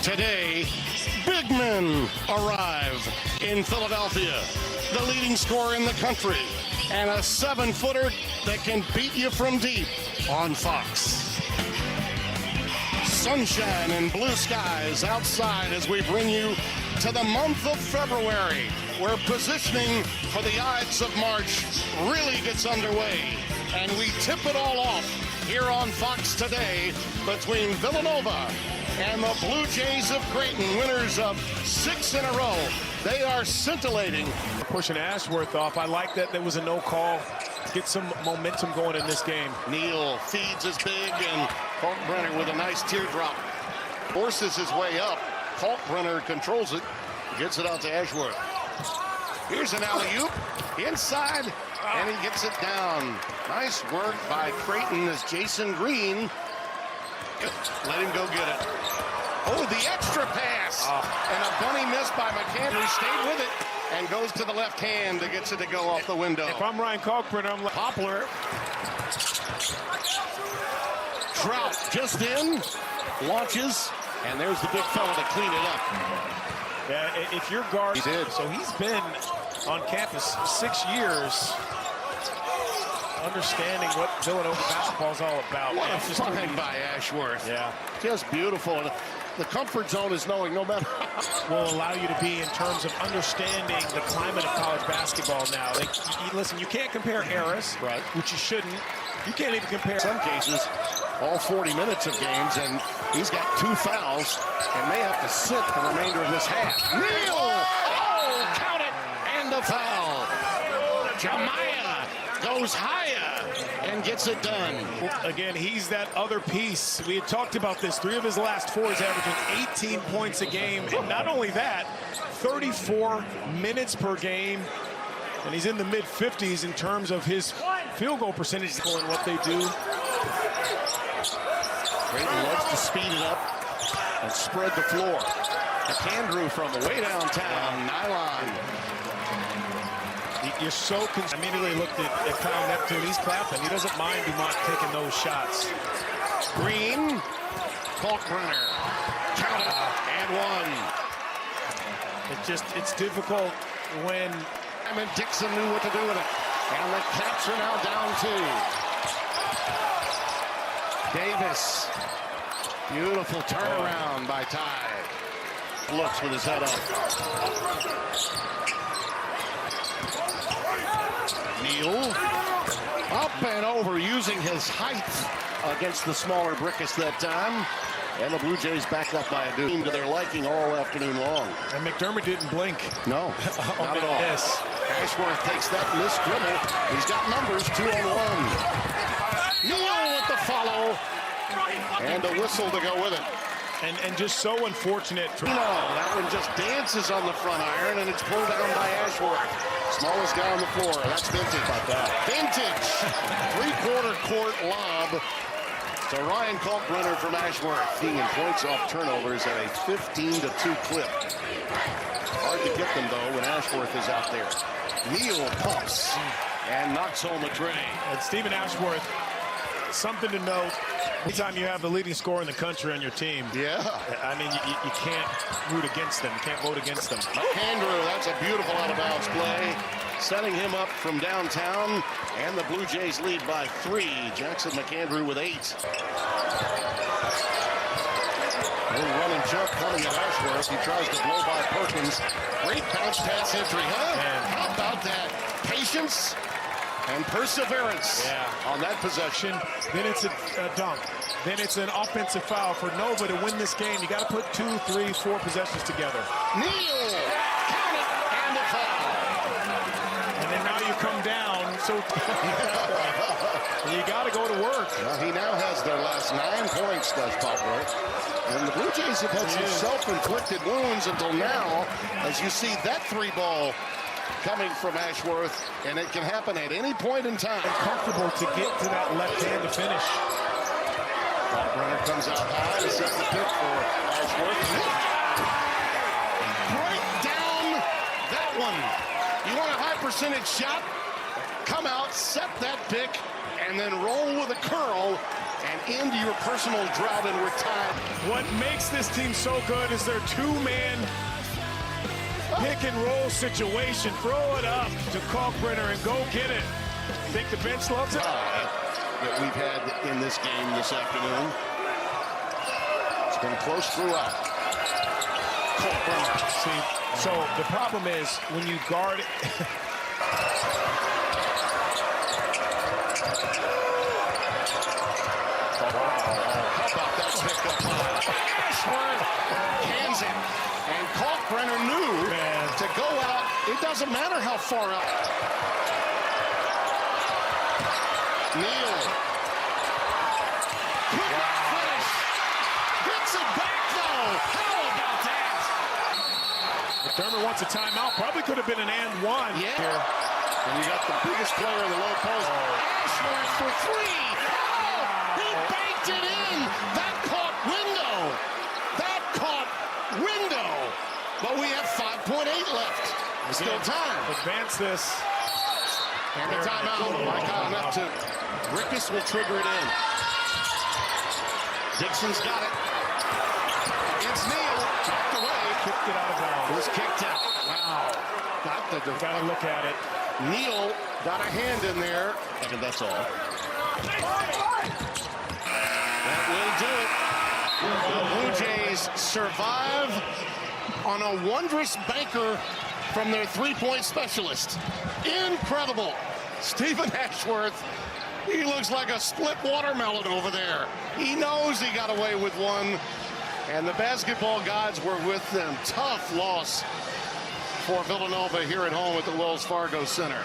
Today, big men arrive in Philadelphia. The leading scorer in the country and a 7-footer that can beat you from deep on Fox. Sunshine and blue skies outside as we bring you to the month of February, where positioning for the Ides of March really gets underway. And we tip it all off here on Fox today between Villanova and the Blue Jays of Creighton, winners of 6 in a row. They are scintillating. Pushing Ashworth off. I like that there was a no call. Get some momentum going in this game. Neal feeds his big, and Kalkbrenner with a nice teardrop forces his way up. Kalkbrenner controls it, gets it out to Ashworth. Here's an alley-oop inside, and he gets it down. Nice work by Creighton as Jason Green let him go get it. Oh, the extra pass, and a bunny miss by McCandrew. Stayed with it and goes to the left hand that gets it to go off the window. If I'm Ryan Kalkbrenner, I'm like Poplar. Trout just in, launches, and there's the big fella to clean it up. Yeah, if you're guard, he did. So he's been on campus 6 years, understanding what Villanova basketball is all about. What a find by Ashworth. Yeah, just beautiful. And the comfort zone is knowing no matter will allow you to be in terms of understanding the climate of college basketball now. Listen, you can't compare eras, right? Which you shouldn't. You can't even compare. In some cases, all 40 minutes of games, and he's got 2 fouls and may have to sit the remainder of this half. Neal! Oh, count it! And the foul. Jemiah goes higher and gets it done. Again, he's that other piece. We had talked about this. 3 of his last 4 is averaging 18 points a game. And not only that, 34 minutes per game. And he's in the mid-50s in terms of his field goal percentage and what they do. Creighton loves to speed it up and spread the floor. McCandrew from way downtown, nylon. You're so concerned. I immediately looked at Kyle Neptune. He's clapping. He doesn't mind Dumont taking those shots. Green, Kalkbrenner, count it, and 1. It's difficult when Dixon knew what to do with it. And the Caps are now down 2. Davis, beautiful turnaround by Ty. Looks with his head up. Neal, up and over, using his height against the smaller Brickus that time. And the Blue Jays back up by a team to their liking all afternoon long. And McDermott didn't blink. No, not at all. Yes. Ashworth takes that missed dribble. He's got numbers, 2 on 1. Neal with the follow. And a whistle to go with it. And just so unfortunate. That one just dances on the front iron, and it's pulled down by Ashworth. Smallest guy on the floor. That's vintage. About that. Vintage. 3/4 court lob to Ryan Kalkbrenner from Ashworth. Being in points off turnovers at a 15-2 clip. Hard to get them, though, when Ashworth is out there. Neal pumps and knocks home a tray. And Stephen Ashworth, something to note. Anytime you have the leading scorer in the country on your team, yeah, I mean, you can't root against them. You can't vote against them. McCandrew, that's a beautiful out-of-bounds play, setting him up from downtown, and the Blue Jays lead by 3. Jackson McCandrew with 8. Little run and jump coming at Ashworth. He tries to blow by Perkins. Great bounce pass entry, huh? Man. How about that? Patience and perseverance on that possession. Then it's a dunk. Then it's an offensive foul for Nova to win this game. You got to put 2, 3, 4 possessions together. Neal, count it, and a foul. And then now you come down, so you got to go to work. Well, he now has their last 9 points, does Poplar. And the Blue Jays have had some self-inflicted wounds until now, as you see that 3-ball coming from Ashworth, and it can happen at any point in time. Comfortable to get to that left hand to finish. Kalkbrenner comes out high to set the pick for Ashworth. Break down that one. You want a high percentage shot? Come out, set that pick, and then roll with a curl and end your personal drought and retire. What makes this team so good is their two-man pick and roll situation. Throw it up to Kalkbrenner and go get it. Think the bench loves it? That we've had in this game this afternoon. It's been close throughout. Kalkbrenner. See, so the problem is when you guard it. How about that pick up high? Ashworth hands it. And Kalkbrenner knew to go out. It doesn't matter how far out. Neal. Quick finish. Gets it back, though. How about that? McDermott wants a timeout. Probably could have been an and one. Yeah. Here. And you got the biggest player in the low post. Ashworth for three. Oh, he banked it in. That caught window. That caught window. But we have 5.8 left. Still time. Advance this. And the timeout by Kyle Neptune. Rickus will trigger it in. Dixon's got it. It's Neal. Knocked away. Kicked it out of bounds. It was kicked out. Wow. Got the Gotta look at it. Neal got a hand in there. And that's all. That will do it. The Blue Jays survive on a wondrous banker from their three-point specialist. Incredible. Stephen Ashworth, he looks like a split watermelon over there. He knows he got away with one, and the basketball gods were with them. Tough loss for Villanova here at home at the Wells Fargo Center.